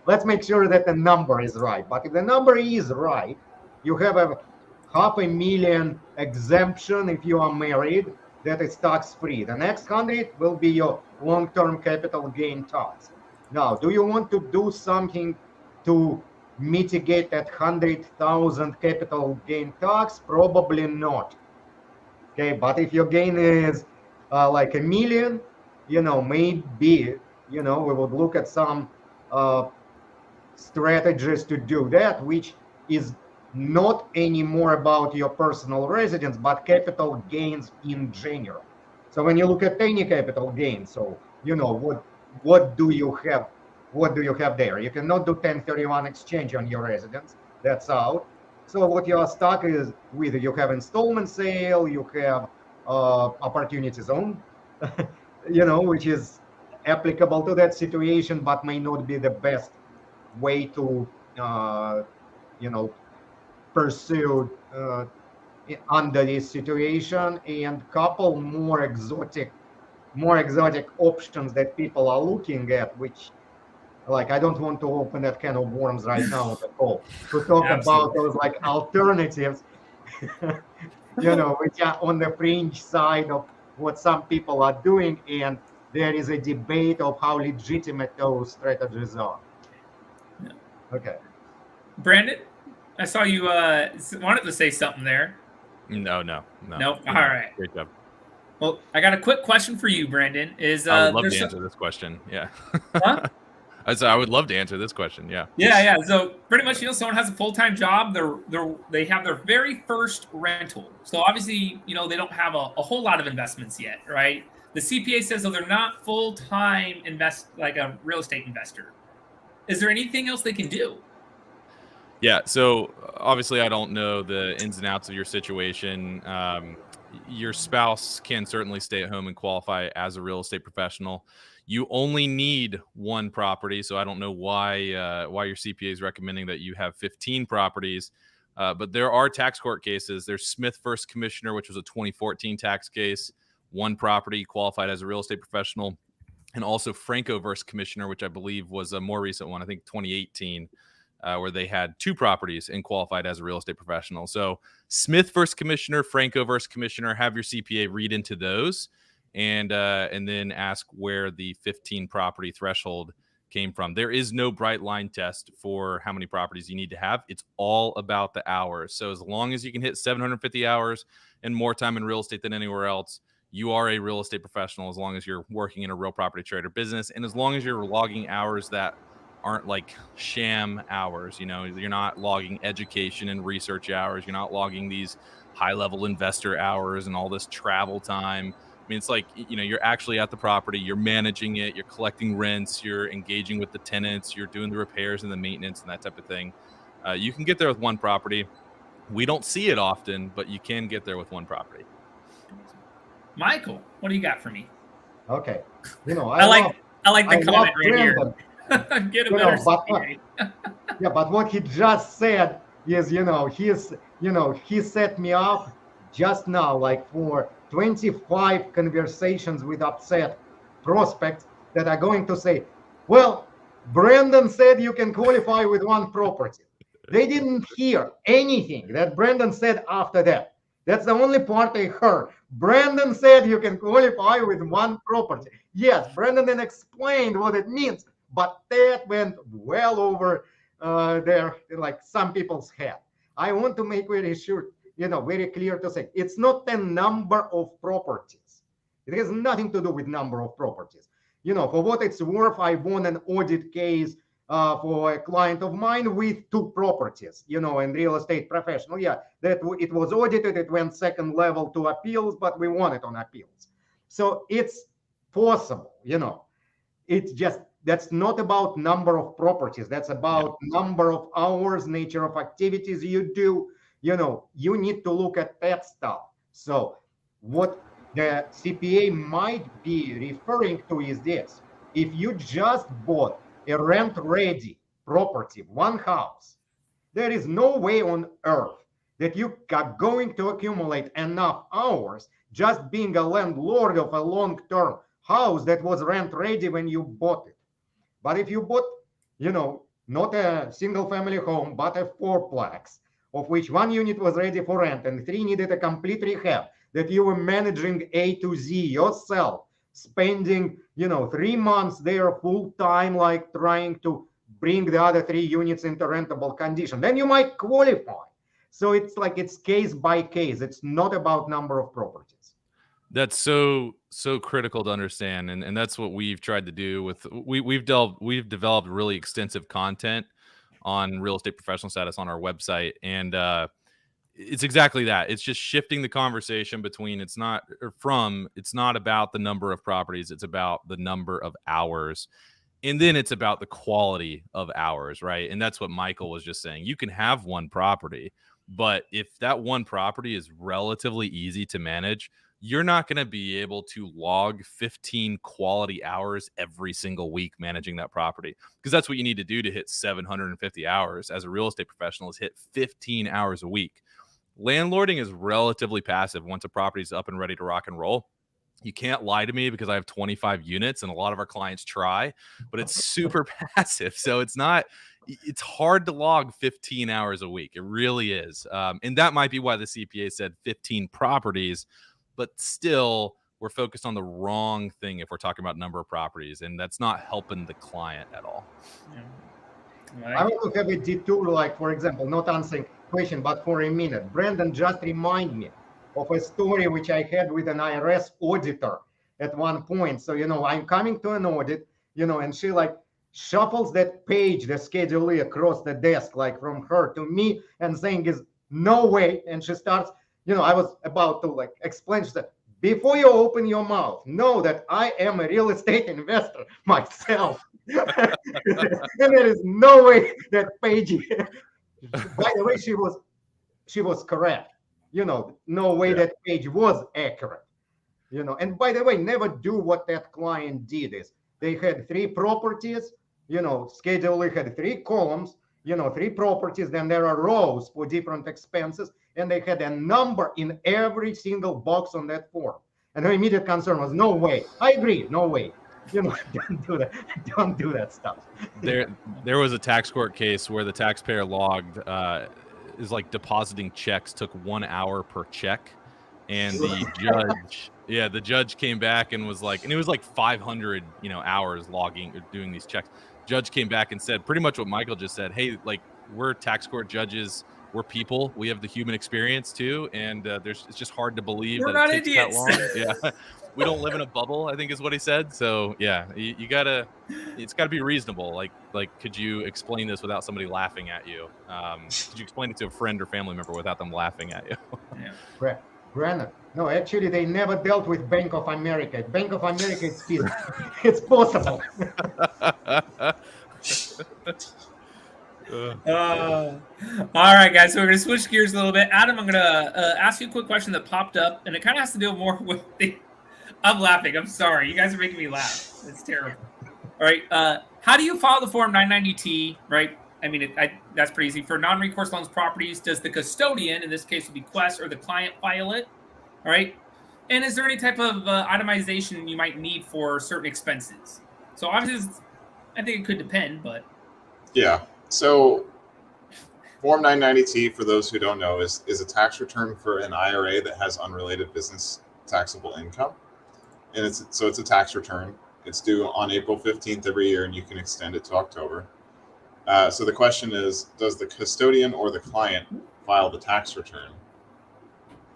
Let's make sure that the number is right. But if the number is right, you have a $500,000 exemption if you are married, that is tax free. The next 100 will be your long-term capital gain tax. Now, do you want to do something to mitigate that 100,000 capital gain tax? Probably not. Okay, but if your gain is like $1 million, maybe, we would look at some strategies to do that, which is not anymore about your personal residence, but capital gains in general. So when you look at any capital gain, so what do you have? What do you have there? You cannot do 1031 exchange on your residence. That's out. So what you are stuck is with, you have installment sale, you have opportunity zone, which is applicable to that situation, but may not be the best way to, pursue under this situation, and couple more exotic options that people are looking at, which, like, I don't want to open that can of worms right now on the call to talk about those like alternatives, which are on the fringe side of what some people are doing, and there is a debate of how legitimate those strategies are. Yeah. Okay. Brandon, I saw you wanted to say something there. No. Nope. All right. Great job. Well, I got a quick question for you, Brandon. I would love to answer this question. Yeah. Huh? I would love to answer this question. Yeah. Yeah. So pretty much, someone has a full-time job. They have their very first rental. So obviously, they don't have a whole lot of investments yet, right? The CPA says, they're not full-time like a real estate investor. Is there anything else they can do? Yeah. So obviously, I don't know the ins and outs of your situation. Your spouse can certainly stay at home and qualify as a real estate professional. You only need one property, so I don't know why your CPA is recommending that you have 15 properties. But there are tax court cases. There's Smith versus Commissioner, which was a 2014 tax case. One property, qualified as a real estate professional, and also Franco versus Commissioner, which I believe was a more recent one, I think 2018. Where they had two properties and qualified as a real estate professional. So Smith versus Commissioner, Franco versus Commissioner, have your CPA read into those and then ask where the 15 property threshold came from. There is no bright line test for how many properties you need to have. It's all about the hours. So as long as you can hit 750 hours and more time in real estate than anywhere else, you are a real estate professional, as long as you're working in a real property trader business, and as long as you're logging hours that aren't like sham hours. You're not logging education and research hours. You're not logging these high-level investor hours and all this travel time. I mean, it's like, you're actually at the property, you're managing it, you're collecting rents, you're engaging with the tenants, you're doing the repairs and the maintenance and that type of thing. You can get there with one property. We don't see it often, but you can get there with one property. Michael, what do you got for me? Okay. I like the comment right here. Get a better CPA. Yeah, but what he just said is, he set me up just now, like, for 25 conversations with upset prospects that are going to say, well, Brandon said you can qualify with one property. They didn't hear anything that Brandon said after that. That's the only part they heard. Brandon said you can qualify with one property. Yes, Brandon then explained what it means, but that went well over like some people's head. I want to make very sure, very clear to say, it's not the number of properties. It has nothing to do with number of properties. For what it's worth, I won an audit case for a client of mine with 2 properties, and real estate professional. Yeah, that it was audited. It went second level to appeals, but we won it on appeals. So it's possible, it's just, that's not about number of properties. That's about number of hours, nature of activities you do. You need to look at that stuff. So what the CPA might be referring to is this. If you just bought a rent-ready property, one house, There is no way on earth that you are going to accumulate enough hours just being a landlord of a long-term house that was rent ready when you bought it. But if you bought, not a single family home, but a fourplex, of which one unit was ready for rent and 3 needed a complete rehab, that you were managing A to Z yourself, spending, 3 months there full time, like trying to bring the other 3 units into rentable condition, then you might qualify. So it's case by case. It's not about number of properties. That's so critical to understand, and that's what we've tried to do with we've developed really extensive content on real estate professional status on our website, and it's exactly that. It's just shifting the conversation between it's not about the number of properties, it's about the number of hours, and then it's about the quality of hours, right? And that's what Michael was just saying. You can have one property, but if that one property is relatively easy to manage, you're not going to be able to log 15 quality hours every single week managing that property, because that's what you need to do to hit 750 hours as a real estate professional, is hit 15 hours a week. Landlording is relatively passive. Once a property is up and ready to rock and roll, you can't lie to me because I have 25 units and a lot of our clients try, but it's super passive. So it's hard to log 15 hours a week. It really is. And that might be why the CPA said 15 properties, but still we're focused on the wrong thing if we're talking about number of properties, and that's not helping the client at all. Yeah. I want to have a detour, like, for example, not answering question, but for a minute. Brandon just remind me of a story which I had with an IRS auditor at one point. So, I'm coming to an audit, and she like shuffles that page, the Schedule E, across the desk, like from her to me, and saying is no way. And she starts, I was about to like explain, she said, before you open your mouth, know that I am a real estate investor myself. And there is no way that page, by the way, she was correct. No way that page was accurate. And by the way, never do what that client did. Is they had 3 properties, Schedule E had 3 columns, 3 properties, then there are rows for different expenses, and they had a number in every single box on that form. And her immediate concern was, no way. I agree, no way. Don't do that. Don't do that stuff. There was a tax court case where the taxpayer logged is like depositing checks took 1 hour per check, and the judge came back and was like, and it was like 500 hours logging or doing these checks. Judge came back and said pretty much what Michael just said. Hey, like, we're tax court judges, we're people, we have the human experience too, and it's just hard to believe we're that not it takes idiots. that long. Yeah. We don't live in a bubble, I think is what he said. So yeah, it's gotta be reasonable. Like, could you explain this without somebody laughing at you? Could you explain it to a friend or family member without them laughing at you? Yeah. Brandon, no, actually they never dealt with Bank of America. Bank of America, it's possible. All right, guys. So we're going to switch gears a little bit. Adam, I'm going to ask you a quick question that popped up, and it kind of has to do more with I'm laughing. I'm sorry. You guys are making me laugh. It's terrible. All right. How do you file the Form 990T, right? I mean, that's pretty easy. For non-recourse loans properties, does the custodian, in this case would be Quest, or the client file it? All right. And is there any type of itemization you might need for certain expenses? So obviously, I think it could depend, but. Yeah. So Form 990T, for those who don't know, is a tax return for an IRA that has unrelated business taxable income. And it's a tax return. It's due on April 15th every year, and you can extend it to October. So the question is, does the custodian or the client file the tax return?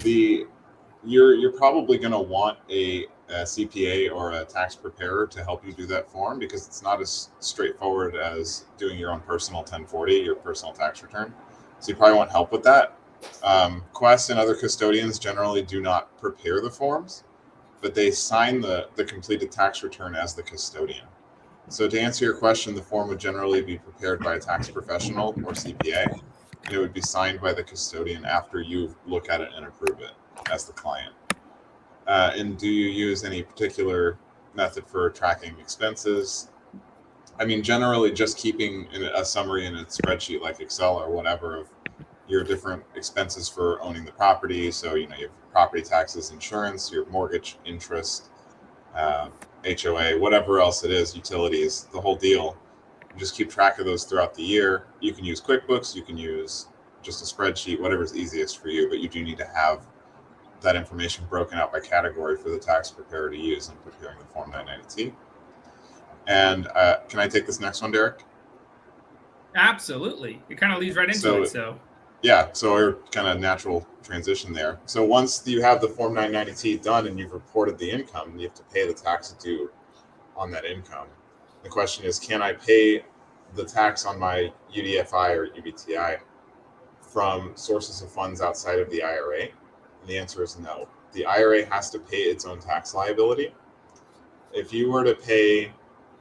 You're probably going to want a CPA or a tax preparer to help you do that form, because it's not as straightforward as doing your own personal 1040, your personal tax return. So you probably want help with that. Quest and other custodians generally do not prepare the forms, but they sign the completed tax return as the custodian. So to answer your question, the form would generally be prepared by a tax professional or CPA, and it would be signed by the custodian after you look at it and approve it as the client. And do you use any particular method for tracking expenses? I mean, generally just keeping a summary in a spreadsheet like Excel or whatever of your different expenses for owning the property. So, you have property taxes, insurance, your mortgage, interest, HOA, whatever else it is, utilities, the whole deal. You just keep track of those throughout the year. You can use QuickBooks, you can use just a spreadsheet, whatever's easiest for you, but you do need to have that information broken out by category for the tax preparer to use in preparing the Form 990T. And can I take this next one, Derek? Absolutely. It kind of leads right into it. So yeah, so we're kind of natural transition there. So once you have the Form 990T done and you've reported the income, you have to pay the tax due on that income. The question is, can I pay the tax on my UDFI or UBTI from sources of funds outside of the IRA? And the answer is no. The IRA has to pay its own tax liability. If you were to pay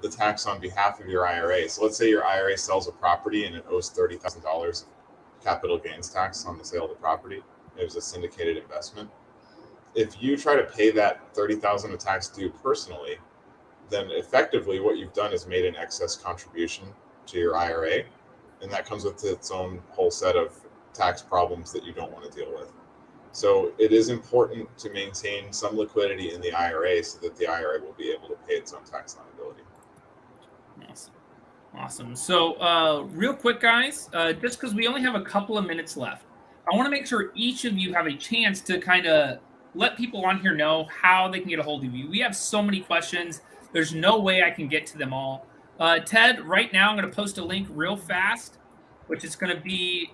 the tax on behalf of your IRA, so let's say your IRA sells a property and it owes $30,000 capital gains tax on the sale of the property. It was a syndicated investment. If you try to pay that $30,000 of tax due personally, then effectively what you've done is made an excess contribution to your IRA, and that comes with its own whole set of tax problems that you don't want to deal with. So it is important to maintain some liquidity in the IRA so that the IRA will be able to pay its own tax liability. Awesome. So real quick, guys, just because we only have a couple of minutes left, I want to make sure each of you have a chance to kind of let people on here know how they can get a hold of you. We have so many questions. There's no way I can get to them all. Ted, right now I'm going to post a link real fast, which is going to be,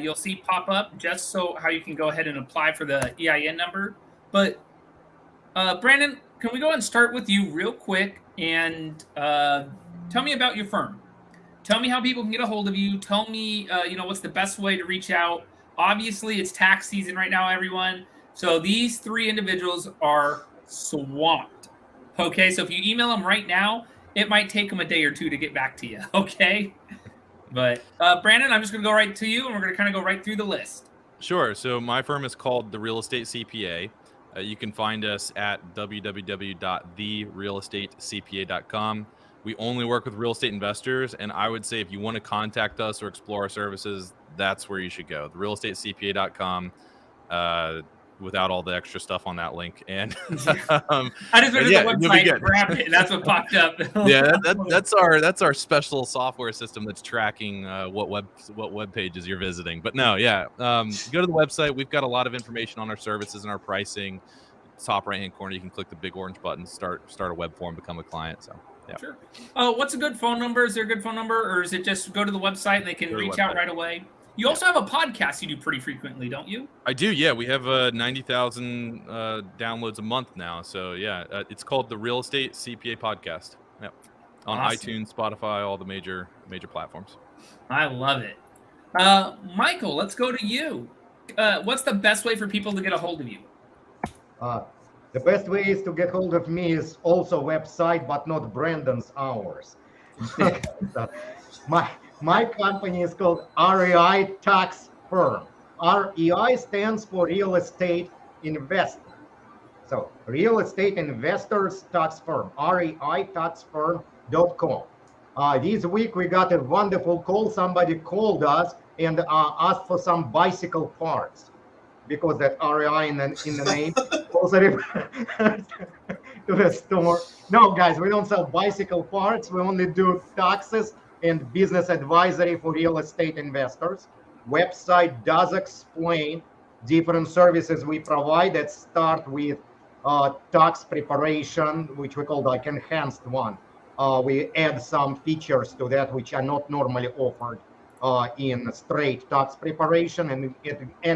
you'll see pop up just so how you can go ahead and apply for the EIN number. But Brandon, can we go ahead and start with you real quick and tell me about your firm? Tell me how people can get a hold of you. Tell me, what's the best way to reach out. Obviously, it's tax season right now, everyone. So these three individuals are swamped. Okay, so if you email them right now, it might take them a day or two to get back to you. Okay, but Brandon, I'm just going to go right to you, and we're going to kind of go right through the list. Sure. So my firm is called The Real Estate CPA. You can find us at www.therealestatecpa.com. We only work with real estate investors, and I would say if you want to contact us or explore our services, that's where you should go. Therealestatecpa.com, without all the extra stuff on that link. And I just went to the website and grabbed it, and that's what popped up. Yeah, that's our special software system that's tracking what web pages you're visiting. But no, yeah, go to the website. We've got a lot of information on our services and our pricing. Top right hand corner, you can click the big orange button, start a web form, become a client. So. Yeah. Sure. What's a good phone number? Is there a good phone number, or is it just go to the website and they can reach out right away? You also have a podcast you do pretty frequently, don't you? I do, yeah. We have 90,000 downloads a month now. So, yeah, it's called the Real Estate CPA Podcast. Yeah, on Awesome. iTunes, Spotify, all the major platforms. I love it. Michael, let's go to you. What's the best way for people to get a hold of you? The best way is to get hold of me is also website, but not Brandon's ours. So my company is called REI Tax Firm. REI stands for Real Estate Investor. So Real Estate Investors Tax Firm, reitaxfirm.com. This week we got a wonderful call. Somebody called us and asked for some bicycle parts, because that REI in the name also refers to the store. No, guys, we don't sell bicycle parts. We only do taxes and business advisory for real estate investors. Website does explain different services we provide that start with tax preparation, which we call like enhanced one. We add some features to that which are not normally offered in straight tax preparation, and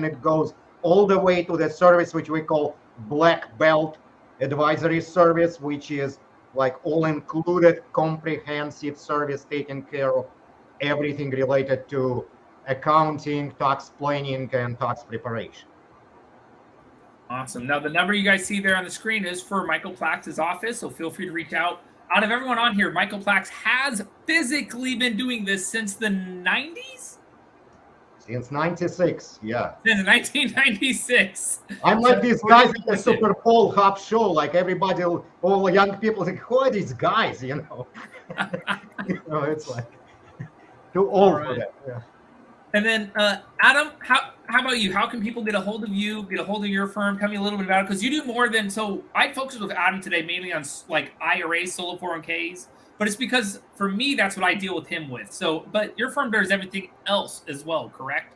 it goes all the way to the service which we call black belt advisory service, which is like all included comprehensive service taking care of everything related to accounting, tax planning, and tax preparation. Awesome. Now, the number you guys see there on the screen is for Michael Plax's office, so feel free to reach out. Out of everyone on here, Michael Plax has physically been doing this since the 90s? Since 96, yeah. Since 1996. I'm like these guys at the Super Bowl Hub show, like everybody, all the young people think, who are these guys, It's like too old for right. that. Yeah. And then, Adam, how about you? How can people get a hold of you, get a hold of your firm? Tell me a little bit about it, because you do more than. So I focused with Adam today mainly on like IRAs, solo 401ks, but it's because for me that's what I deal with him with. So, but your firm does everything else as well, correct?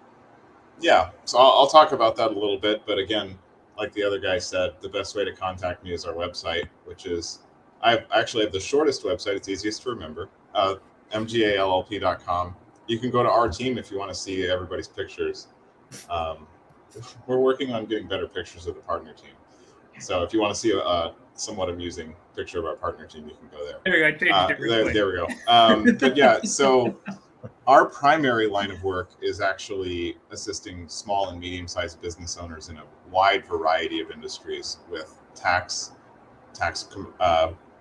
Yeah, so I'll talk about that a little bit. But again, like the other guy said, the best way to contact me is our website, which is I actually have the shortest website. It's easiest to remember. MGALLP.com. You can go to our team if you want to see everybody's pictures. We're working on getting better pictures of the partner team. So if you want to see a somewhat amusing picture of our partner team, you can go there. There we go. There we go. But yeah, so our primary line of work is actually assisting small and medium-sized business owners in a wide variety of industries with tax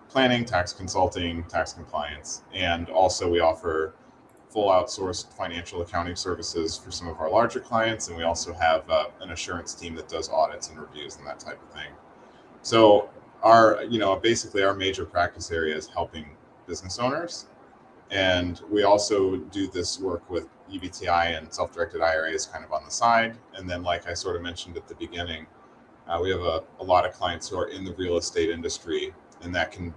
planning, tax consulting, tax compliance, and also we offer full outsourced financial accounting services for some of our larger clients, and we also have an assurance team that does audits and reviews and that type of thing. So basically our major practice area is helping business owners, and we also do this work with UBIT and self-directed IRAs kind of on the side. And then, like I sort of mentioned at the beginning, we have a lot of clients who are in the real estate industry, and that can,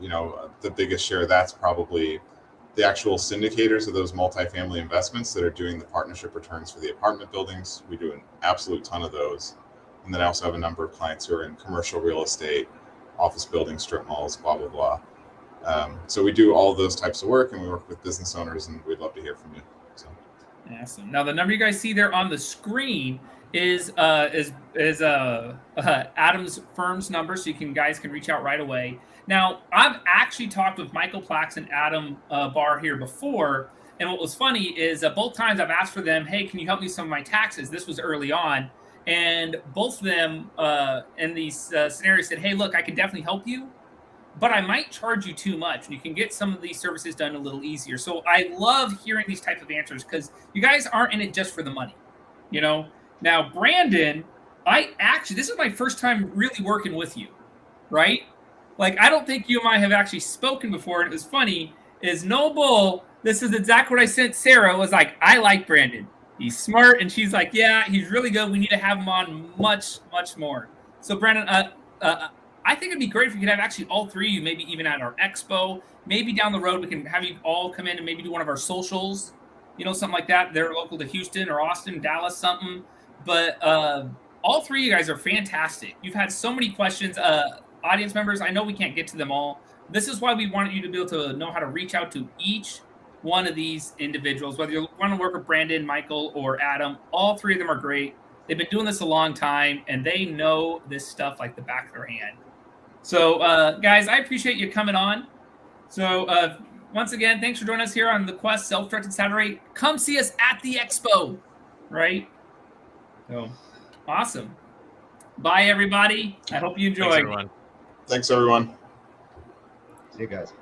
the biggest share, that's probably the actual syndicators of those multifamily investments that are doing the partnership returns for the apartment buildings. We do an absolute ton of those. And then I also have a number of clients who are in commercial real estate, office buildings, strip malls, blah, blah, blah. So we do all those types of work, and we work with business owners, and we'd love to hear from you. So. Awesome. Now the number you guys see there on the screen is Adam's firm's number, so guys can reach out right away. Now I've actually talked with Michael Plax and Adam Barr here before, and what was funny is both times I've asked for them, hey, can you help me with some of my taxes? This was early on, and both of them in these scenarios said, hey, look, I can definitely help you, but I might charge you too much, and you can get some of these services done a little easier. So I love hearing these types of answers, because you guys aren't in it just for the money, Now, Brandon, this is my first time really working with you, right? Like, I don't think you and I have actually spoken before, and it was funny, is no bull. This is exactly what I sent Sarah. Was like, I like Brandon. He's smart, and she's like, yeah, he's really good. We need to have him on much, much more. So, Brandon, I think it'd be great if we could have actually all three of you, maybe even at our expo. Maybe down the road we can have you all come in and maybe do one of our socials, something like that. They're local to Houston or Austin, Dallas, something. But all three of you guys are fantastic. You've had so many questions. Audience members, I know we can't get to them all. This is why we wanted you to be able to know how to reach out to each one of these individuals, whether you want to work with Brandon, Michael, or Adam. All three of them are great. They've been doing this a long time, and they know this stuff like the back of their hand. So, guys, I appreciate you coming on. So, once again, thanks for joining us here on the Quest Self-Directed Saturday. Come see us at the expo, right? So, awesome. Bye, everybody. I hope you enjoyed. Thanks, everyone. See you guys.